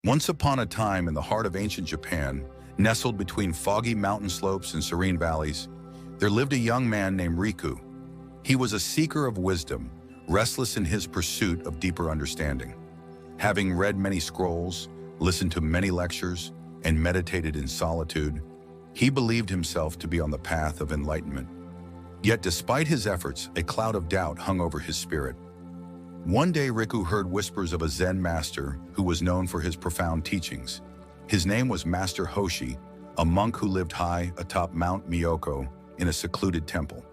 Once upon a time in the heart of ancient Japan, nestled between foggy mountain slopes and serene valleys, there lived a young man named Riku. He was a seeker of wisdom, restless in his pursuit of deeper understanding. Having read many scrolls, listened to many lectures, and meditated in solitude, he believed himself to be on the path of enlightenment. Yet despite his efforts, a cloud of doubt hung over his spirit. One day Riku heard whispers of a Zen master who was known for his profound teachings. His name was Master Hoshi, a monk who lived high atop Mount Mioko in a secluded temple.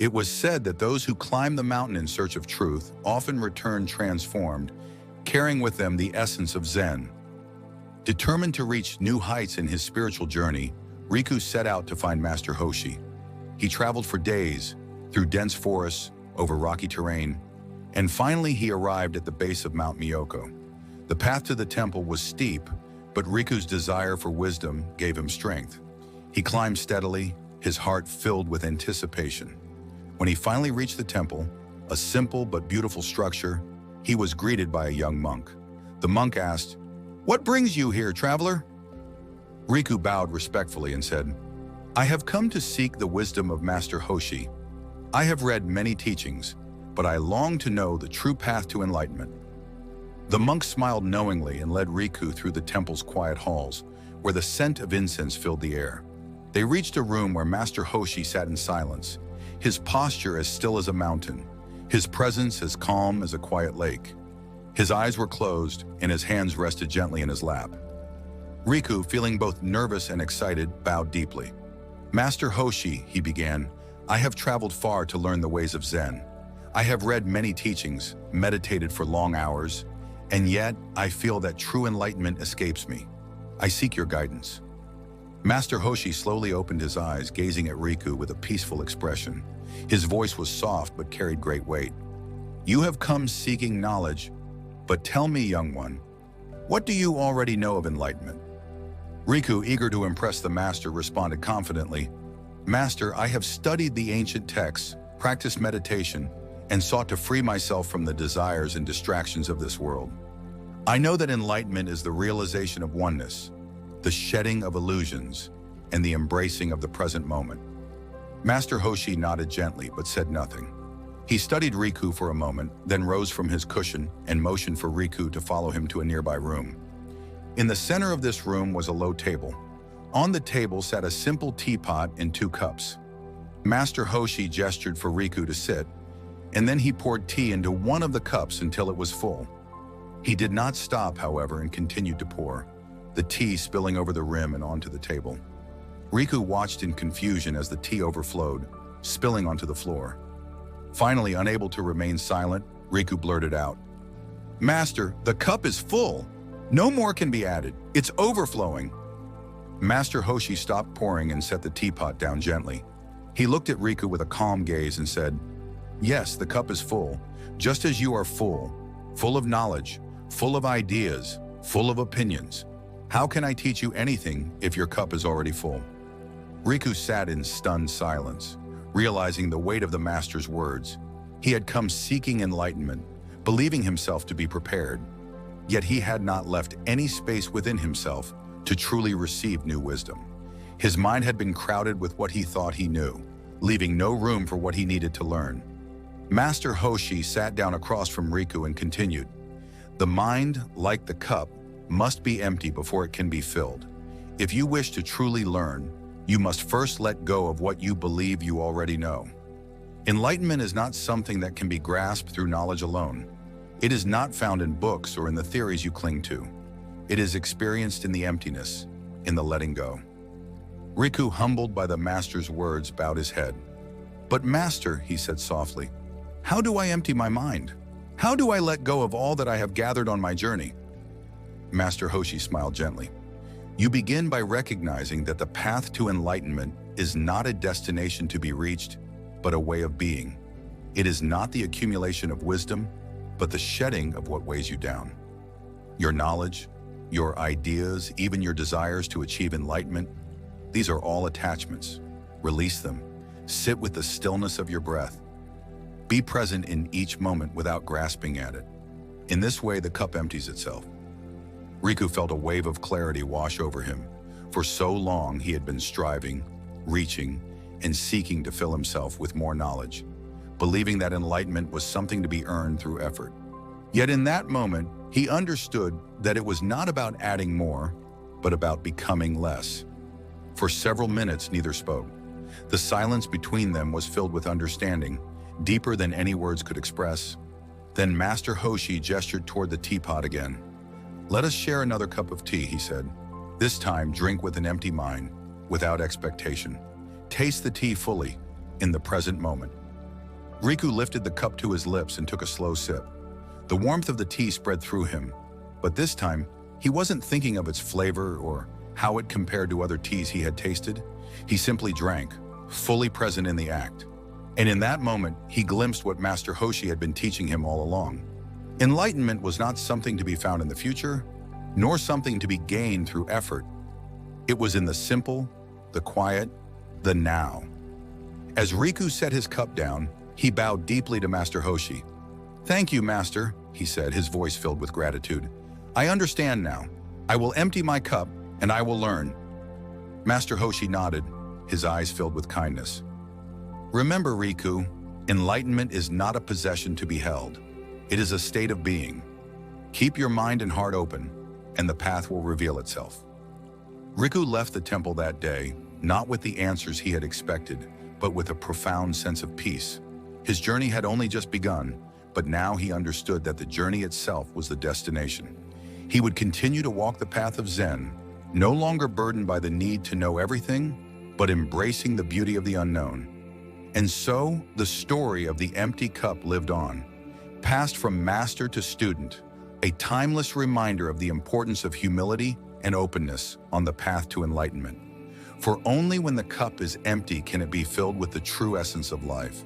It was said that those who climb the mountain in search of truth often return transformed, carrying with them the essence of Zen. Determined to reach new heights in his spiritual journey, Riku set out to find Master Hoshi. He traveled for days, through dense forests, over rocky terrain, and finally he arrived at the base of Mount Mioko. The path to the temple was steep, but Riku's desire for wisdom gave him strength. He climbed steadily, his heart filled with anticipation. When he finally reached the temple, a simple but beautiful structure, he was greeted by a young monk. The monk asked, "What brings you here, traveler?" Riku bowed respectfully and said, "I have come to seek the wisdom of Master Hoshi. I have read many teachings, but I long to know the true path to enlightenment." The monk smiled knowingly and led Riku through the temple's quiet halls, where the scent of incense filled the air. They reached a room where Master Hoshi sat in silence, his posture as still as a mountain, his presence as calm as a quiet lake. His eyes were closed and his hands rested gently in his lap. Riku, feeling both nervous and excited, bowed deeply. "Master Hoshi," he began, "I have traveled far to learn the ways of Zen. I have read many teachings, meditated for long hours, and yet I feel that true enlightenment escapes me. I seek your guidance." Master Hoshi slowly opened his eyes, gazing at Riku with a peaceful expression. His voice was soft but carried great weight. "You have come seeking knowledge, but tell me, young one, what do you already know of enlightenment?" Riku, eager to impress the master, responded confidently, "Master, I have studied the ancient texts, practiced meditation, and sought to free myself from the desires and distractions of this world. I know that enlightenment is the realization of oneness, the shedding of illusions, and the embracing of the present moment." Master Hoshi nodded gently but said nothing. He studied Riku for a moment, then rose from his cushion and motioned for Riku to follow him to a nearby room. In the center of this room was a low table. On the table sat a simple teapot and 2 cups. Master Hoshi gestured for Riku to sit, and then he poured tea into one of the cups until it was full. He did not stop, however, and continued to pour, the tea spilling over the rim and onto the table. Riku watched in confusion as the tea overflowed, spilling onto the floor. Finally, unable to remain silent, Riku blurted out, "Master, the cup is full. No more can be added. It's overflowing." Master Hoshi stopped pouring and set the teapot down gently. He looked at Riku with a calm gaze and said, "Yes, the cup is full, just as you are full of knowledge, full of ideas, full of opinions. How can I teach you anything if your cup is already full?" Riku sat in stunned silence, realizing the weight of the master's words. He had come seeking enlightenment, believing himself to be prepared, yet he had not left any space within himself to truly receive new wisdom. His mind had been crowded with what he thought he knew, leaving no room for what he needed to learn. Master Hoshi sat down across from Riku and continued, "The mind, like the cup, must be empty before it can be filled. If you wish to truly learn, you must first let go of what you believe you already know. Enlightenment is not something that can be grasped through knowledge alone. It is not found in books or in the theories you cling to. It is experienced in the emptiness, in the letting go." Riku, humbled by the master's words, bowed his head. "But master," he said softly, "how do I empty my mind? How do I let go of all that I have gathered on my journey?" Master Hoshi smiled gently. "You begin by recognizing that the path to enlightenment is not a destination to be reached, but a way of being. It is not the accumulation of wisdom, but the shedding of what weighs you down. Your knowledge, your ideas, even your desires to achieve enlightenment, these are all attachments. Release them. Sit with the stillness of your breath. Be present in each moment without grasping at it. In this way, the cup empties itself." Riku felt a wave of clarity wash over him. For so long he had been striving, reaching, and seeking to fill himself with more knowledge, believing that enlightenment was something to be earned through effort. Yet in that moment, he understood that it was not about adding more, but about becoming less. For several minutes, neither spoke. The silence between them was filled with understanding, deeper than any words could express. Then Master Hoshi gestured toward the teapot again. "Let us share another cup of tea," he said. "This time, drink with an empty mind, without expectation. Taste the tea fully, in the present moment." Riku lifted the cup to his lips and took a slow sip. The warmth of the tea spread through him, but this time, he wasn't thinking of its flavor or how it compared to other teas he had tasted. He simply drank, fully present in the act. And in that moment, he glimpsed what Master Hoshi had been teaching him all along. Enlightenment was not something to be found in the future, nor something to be gained through effort. It was in the simple, the quiet, the now. As Riku set his cup down, he bowed deeply to Master Hoshi. "Thank you, Master," he said, his voice filled with gratitude. "I understand now. I will empty my cup, and I will learn." Master Hoshi nodded, his eyes filled with kindness. "Remember, Riku, enlightenment is not a possession to be held. It is a state of being. Keep your mind and heart open, and the path will reveal itself." Riku left the temple that day, not with the answers he had expected, but with a profound sense of peace. His journey had only just begun, but now he understood that the journey itself was the destination. He would continue to walk the path of Zen, no longer burdened by the need to know everything, but embracing the beauty of the unknown. And so, the story of the empty cup lived on, passed from master to student, a timeless reminder of the importance of humility and openness on the path to enlightenment. For only when the cup is empty can it be filled with the true essence of life.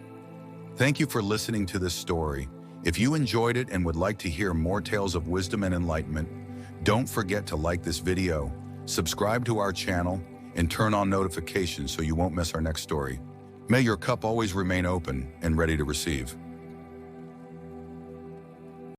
Thank you for listening to this story. If you enjoyed it and would like to hear more tales of wisdom and enlightenment, don't forget to like this video, subscribe to our channel, and turn on notifications so you won't miss our next story. May your cup always remain open and ready to receive.